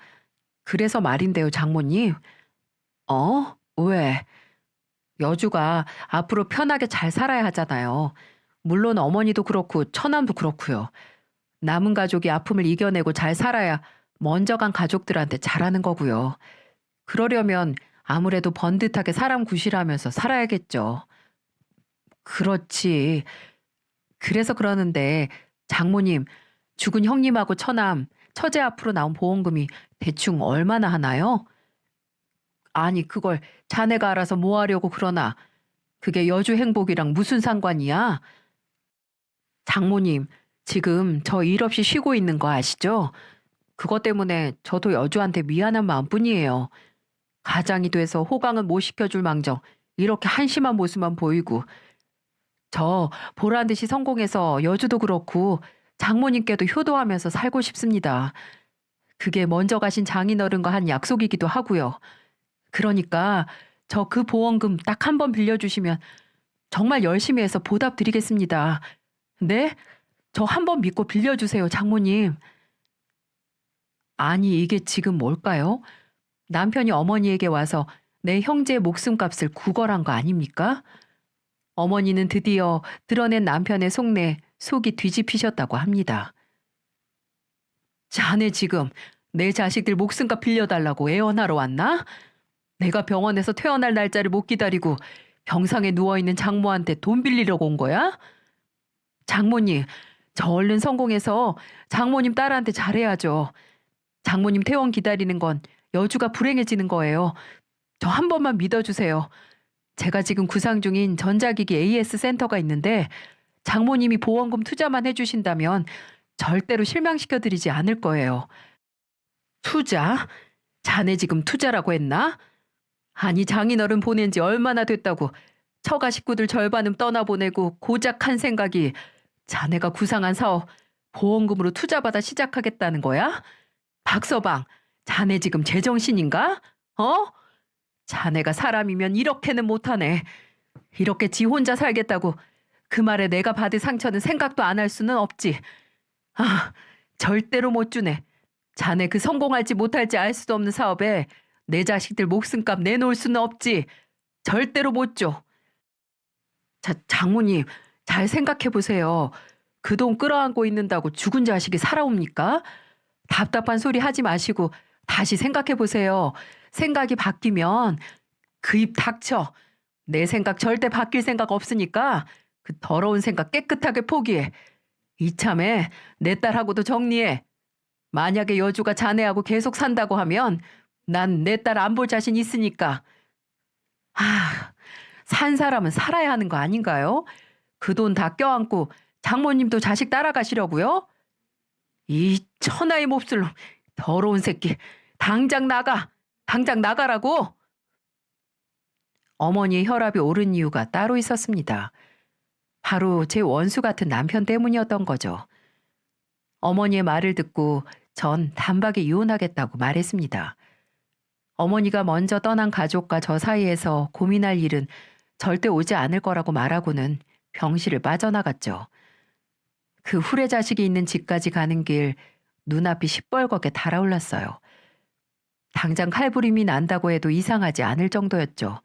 그래서 말인데요, 장모님. 왜? 여주가 앞으로 편하게 잘 살아야 하잖아요. 물론 어머니도 그렇고 처남도 그렇고요. 남은 가족이 아픔을 이겨내고 잘 살아야 먼저 간 가족들한테 잘하는 거고요. 그러려면 아무래도 번듯하게 사람 구실하면서 살아야겠죠. 그렇지. 그래서 그러는데 장모님, 죽은 형님하고 처남, 처제 앞으로 나온 보험금이 대충 얼마나 하나요? 아니, 그걸 자네가 알아서 뭐 하려고 그러나. 그게 여주 행복이랑 무슨 상관이야? 장모님, 지금 저 일 없이 쉬고 있는 거 아시죠? 그것 때문에 저도 여주한테 미안한 마음뿐이에요. 가장이 돼서 호강은 못 시켜줄 망정 이렇게 한심한 모습만 보이고. 저 보란 듯이 성공해서 여주도 그렇고 장모님께도 효도하면서 살고 싶습니다. 그게 먼저 가신 장인어른과 한 약속이기도 하고요. 그러니까 저 그 보험금 딱 한 번 빌려주시면 정말 열심히 해서 보답 드리겠습니다. 네? 저 한 번 믿고 빌려주세요, 장모님. 아니, 이게 지금 뭘까요? 남편이 어머니에게 와서 내 형제의 목숨값을 구걸한 거 아닙니까? 어머니는 드디어 드러낸 남편의 속내 속이 뒤집히셨다고 합니다. 자네 지금 내 자식들 목숨값 빌려달라고 애원하러 왔나? 내가 병원에서 퇴원할 날짜를 못 기다리고 병상에 누워있는 장모한테 돈 빌리려고 온 거야? 장모님, 저 얼른 성공해서 장모님 딸한테 잘해야죠. 장모님 퇴원 기다리는 건 여주가 불행해지는 거예요. 저 한 번만 믿어주세요. 제가 지금 구상 중인 전자기기 AS 센터가 있는데 장모님이 보험금 투자만 해주신다면 절대로 실망시켜드리지 않을 거예요. 투자? 자네 지금 투자라고 했나? 아니 장인어른 보낸 지 얼마나 됐다고 처가 식구들 절반은 떠나보내고 고작 한 생각이 자네가 구상한 사업 보험금으로 투자받아 시작하겠다는 거야? 박서방, 자네 지금 제정신인가? 어? 자네가 사람이면 이렇게는 못하네. 이렇게 지 혼자 살겠다고 그 말에 내가 받을 상처는 생각도 안 할 수는 없지. 아, 절대로 못 주네. 자네 그 성공할지 못할지 알 수도 없는 사업에 내 자식들 목숨값 내놓을 수는 없지. 절대로 못 줘. 장모님, 잘 생각해 보세요. 그 돈 끌어안고 있는다고 죽은 자식이 살아옵니까? 답답한 소리 하지 마시고 다시 생각해 보세요. 생각이 바뀌면 그 입 닥쳐. 내 생각 절대 바뀔 생각 없으니까 그 더러운 생각 깨끗하게 포기해. 이참에 내 딸하고도 정리해. 만약에 여주가 자네하고 계속 산다고 하면 난 내 딸 안 볼 자신 있으니까. 아, 산 사람은 살아야 하는 거 아닌가요? 그 돈 다 껴안고 장모님도 자식 따라가시려고요? 이 천하의 몹쓸 놈, 더러운 새끼. 당장 나가. 당장 나가라고. 어머니의 혈압이 오른 이유가 따로 있었습니다. 바로 제 원수 같은 남편 때문이었던 거죠. 어머니의 말을 듣고 전 단박에 이혼하겠다고 말했습니다. 어머니가 먼저 떠난 가족과 저 사이에서 고민할 일은 절대 오지 않을 거라고 말하고는 병실을 빠져나갔죠. 그 후레자식이 있는 집까지 가는 길 눈앞이 시뻘겋게 달아올랐어요. 당장 칼부림이 난다고 해도 이상하지 않을 정도였죠.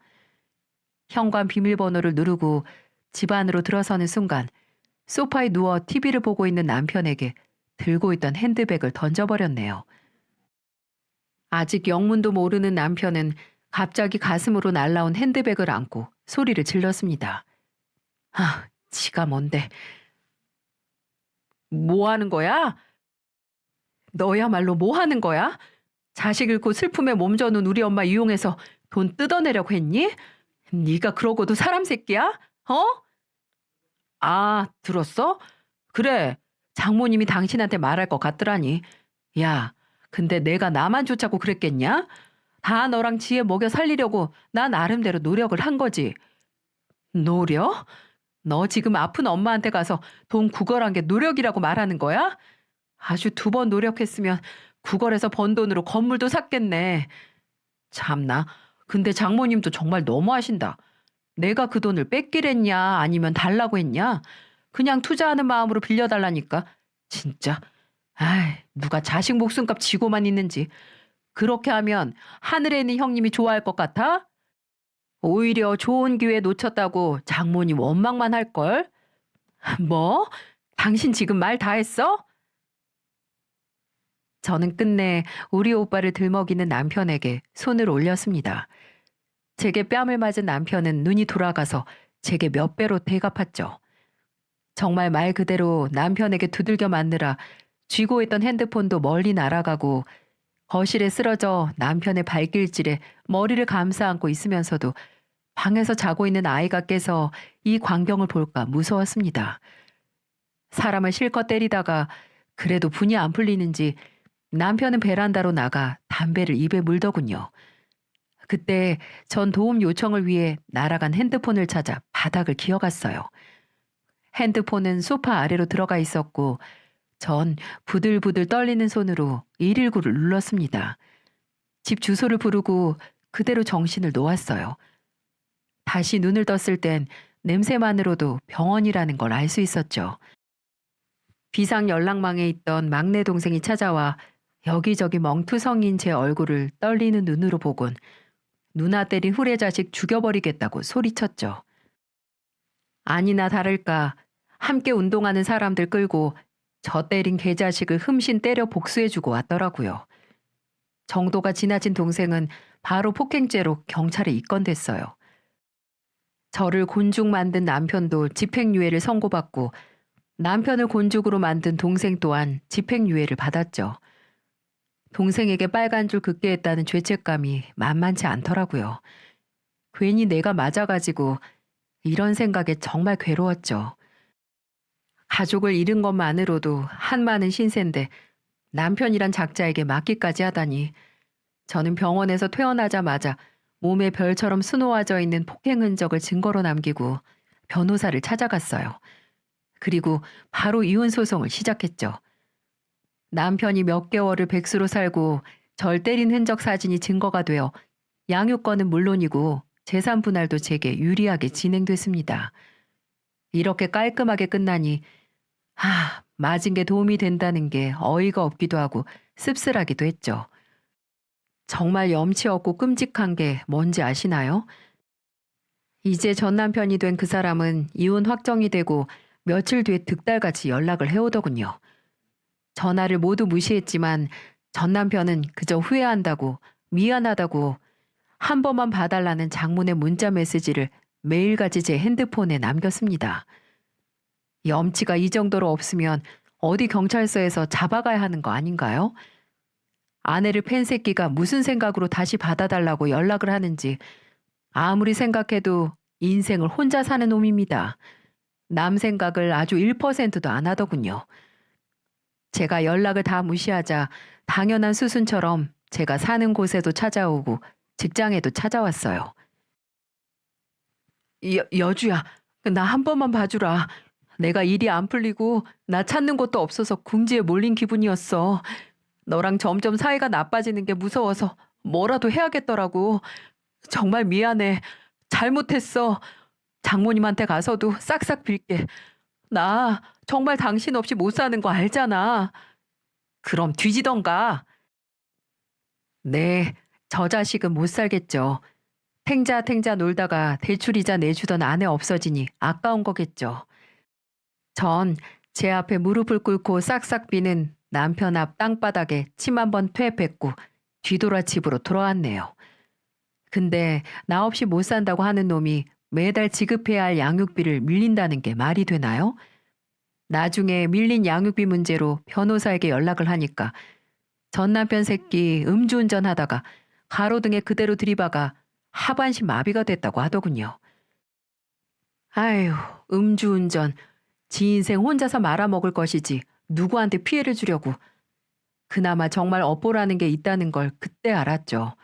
현관 비밀번호를 누르고 집 안으로 들어서는 순간 소파에 누워 TV를 보고 있는 남편에게 들고 있던 핸드백을 던져버렸네요. 아직 영문도 모르는 남편은 갑자기 가슴으로 날라온 핸드백을 안고 소리를 질렀습니다. 아, 지가 뭔데. 뭐 하는 거야? 너야말로 뭐 하는 거야? 자식 잃고 슬픔에 몸져놓은 우리 엄마 이용해서 돈 뜯어내려고 했니? 네가 그러고도 사람 새끼야? 어? 아, 들었어? 그래, 장모님이 당신한테 말할 것 같더라니. 야, 근데 내가 나만 쫓아고 그랬겠냐? 다 너랑 지혜 먹여 살리려고 나 나름대로 노력을 한 거지. 노력? 너 지금 아픈 엄마한테 가서 돈 구걸한 게 노력이라고 말하는 거야? 아주 2번 노력했으면 구걸해서 번 돈으로 건물도 샀겠네. 참나, 근데 장모님도 정말 너무하신다. 내가 그 돈을 뺏기랬냐 아니면 달라고 했냐? 그냥 투자하는 마음으로 빌려달라니까. 진짜. 아이, 누가 자식 목숨값 지고만 있는지. 그렇게 하면 하늘에 있는 형님이 좋아할 것 같아? 오히려 좋은 기회 놓쳤다고 장모님 원망만 할걸? 뭐? 당신 지금 말 다 했어? 저는 끝내 우리 오빠를 들먹이는 남편에게 손을 올렸습니다. 제게 뺨을 맞은 남편은 눈이 돌아가서 제게 몇 배로 되갚았죠. 정말 말 그대로 남편에게 두들겨 맞느라 쥐고 있던 핸드폰도 멀리 날아가고 거실에 쓰러져 남편의 발길질에 머리를 감싸 안고 있으면서도 방에서 자고 있는 아이가 깨서 이 광경을 볼까 무서웠습니다. 사람을 실컷 때리다가 그래도 분이 안 풀리는지 남편은 베란다로 나가 담배를 입에 물더군요. 그때 전 도움 요청을 위해 날아간 핸드폰을 찾아 바닥을 기어갔어요. 핸드폰은 소파 아래로 들어가 있었고 전 부들부들 떨리는 손으로 119를 눌렀습니다. 집 주소를 부르고 그대로 정신을 놓았어요. 다시 눈을 떴을 땐 냄새만으로도 병원이라는 걸 알 수 있었죠. 비상 연락망에 있던 막내 동생이 찾아와 여기저기 멍투성인 제 얼굴을 떨리는 눈으로 보곤 누나 때린 후레자식 죽여버리겠다고 소리쳤죠. 아니나 다를까 함께 운동하는 사람들 끌고 저 때린 개자식을 흠신 때려 복수해주고 왔더라고요. 정도가 지나친 동생은 바로 폭행죄로 경찰에 입건됐어요. 저를 곤죽 만든 남편도 집행유예를 선고받고 남편을 곤죽으로 만든 동생 또한 집행유예를 받았죠. 동생에게 빨간 줄 긋게 했다는 죄책감이 만만치 않더라고요. 괜히 내가 맞아가지고 이런 생각에 정말 괴로웠죠. 가족을 잃은 것만으로도 한많은 신세인데 남편이란 작자에게 맡기까지 하다니 저는 병원에서 퇴원하자마자 몸에 별처럼 수놓아져 있는 폭행 흔적을 증거로 남기고 변호사를 찾아갔어요. 그리고 바로 이혼 소송을 시작했죠. 남편이 몇 개월을 백수로 살고 절 때린 흔적 사진이 증거가 되어 양육권은 물론이고 재산 분할도 제게 유리하게 진행됐습니다. 이렇게 깔끔하게 끝나니 맞은 게 도움이 된다는 게 어이가 없기도 하고 씁쓸하기도 했죠. 정말 염치 없고 끔찍한 게 뭔지 아시나요? 이제 전 남편이 된 그 사람은 이혼 확정이 되고 며칠 뒤에 득달같이 연락을 해오더군요. 전화를 모두 무시했지만 전 남편은 그저 후회한다고 미안하다고 한 번만 봐달라는 장문의 문자 메시지를 매일같이 제 핸드폰에 남겼습니다. 염치가 이 정도로 없으면 어디 경찰서에서 잡아가야 하는 거 아닌가요? 아내를 팬 새끼가 무슨 생각으로 다시 받아달라고 연락을 하는지 아무리 생각해도 인생을 혼자 사는 놈입니다. 남 생각을 아주 1%도 안 하더군요. 제가 연락을 다 무시하자 당연한 수순처럼 제가 사는 곳에도 찾아오고 직장에도 찾아왔어요. 여주야, 나 한 번만 봐주라. 내가 일이 안 풀리고 나 찾는 곳도 없어서 궁지에 몰린 기분이었어. 너랑 점점 사이가 나빠지는 게 무서워서 뭐라도 해야겠더라고. 정말 미안해. 잘못했어. 장모님한테 가서도 싹싹 빌게. 나 정말 당신 없이 못 사는 거 알잖아. 그럼 뒤지던가. 네, 저 자식은 못 살겠죠. 탱자 놀다가 대출이자 내주던 아내 없어지니 아까운 거겠죠. 전 제 앞에 무릎을 꿇고 싹싹 비는 남편 앞 땅바닥에 침 한 번 퇴 뱉고 뒤돌아 집으로 돌아왔네요. 근데 나 없이 못 산다고 하는 놈이 매달 지급해야 할 양육비를 밀린다는 게 말이 되나요? 나중에 밀린 양육비 문제로 변호사에게 연락을 하니까 전 남편 새끼 음주운전 하다가 가로등에 그대로 들이박아 하반신 마비가 됐다고 하더군요. 아휴, 음주운전. 지 인생 혼자서 말아먹을 것이지 누구한테 피해를 주려고. 그나마 정말 업보라는 게 있다는 걸 그때 알았죠.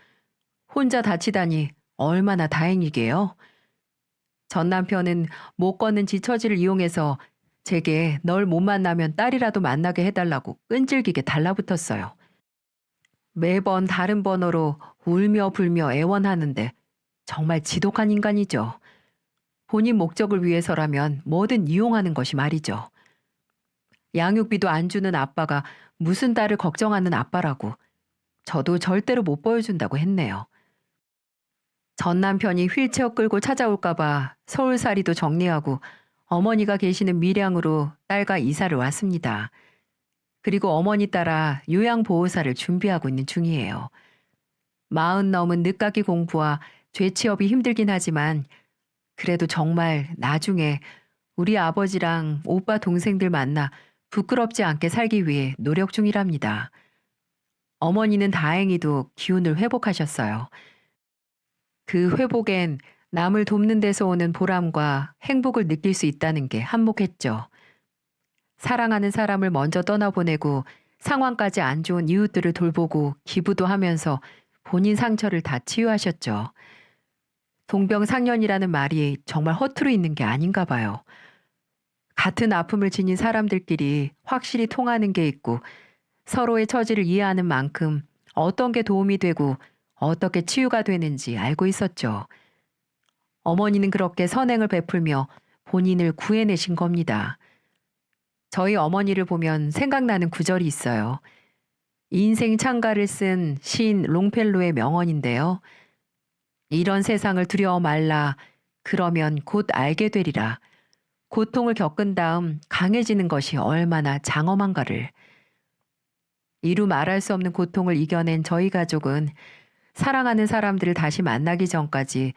혼자 다치다니 얼마나 다행이게요. 전 남편은 못 걷는 지 처지를 이용해서 제게 널 못 만나면 딸이라도 만나게 해달라고 끈질기게 달라붙었어요. 매번 다른 번호로 울며 불며 애원하는데 정말 지독한 인간이죠. 본인 목적을 위해서라면 뭐든 이용하는 것이 말이죠. 양육비도 안 주는 아빠가 무슨 딸을 걱정하는 아빠라고 저도 절대로 못 보여준다고 했네요. 전 남편이 휠체어 끌고 찾아올까봐 서울살이도 정리하고 어머니가 계시는 밀양으로 딸과 이사를 왔습니다. 그리고 어머니 따라 요양보호사를 준비하고 있는 중이에요. 40 넘은 늦가기 공부와 죄취업이 힘들긴 하지만 그래도 정말 나중에 우리 아버지랑 오빠 동생들 만나 부끄럽지 않게 살기 위해 노력 중이랍니다. 어머니는 다행히도 기운을 회복하셨어요. 그 회복엔 남을 돕는 데서 오는 보람과 행복을 느낄 수 있다는 게 한몫했죠. 사랑하는 사람을 먼저 떠나보내고 상황까지 안 좋은 이웃들을 돌보고 기부도 하면서 본인 상처를 다 치유하셨죠. 동병상련이라는 말이 정말 허투루 있는 게 아닌가 봐요. 같은 아픔을 지닌 사람들끼리 확실히 통하는 게 있고 서로의 처지를 이해하는 만큼 어떤 게 도움이 되고 어떻게 치유가 되는지 알고 있었죠. 어머니는 그렇게 선행을 베풀며 본인을 구해내신 겁니다. 저희 어머니를 보면 생각나는 구절이 있어요. 인생 창가를 쓴 시인 롱펠로의 명언인데요. 이런 세상을 두려워 말라. 그러면 곧 알게 되리라. 고통을 겪은 다음 강해지는 것이 얼마나 장엄한가를. 이루 말할 수 없는 고통을 이겨낸 저희 가족은 사랑하는 사람들을 다시 만나기 전까지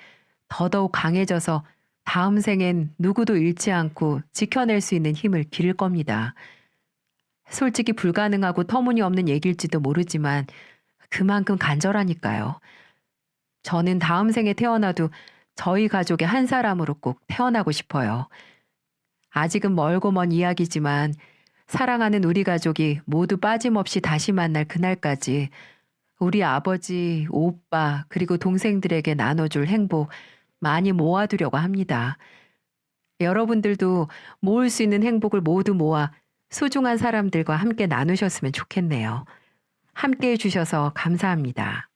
더더욱 강해져서 다음 생엔 누구도 잃지 않고 지켜낼 수 있는 힘을 기를 겁니다. 솔직히 불가능하고 터무니없는 얘기일지도 모르지만 그만큼 간절하니까요. 저는 다음 생에 태어나도 저희 가족의 한 사람으로 꼭 태어나고 싶어요. 아직은 멀고 먼 이야기지만 사랑하는 우리 가족이 모두 빠짐없이 다시 만날 그날까지 우리 아버지, 오빠, 그리고 동생들에게 나눠줄 행복 많이 모아두려고 합니다. 여러분들도 모을 수 있는 행복을 모두 모아 소중한 사람들과 함께 나누셨으면 좋겠네요. 함께 해주셔서 감사합니다.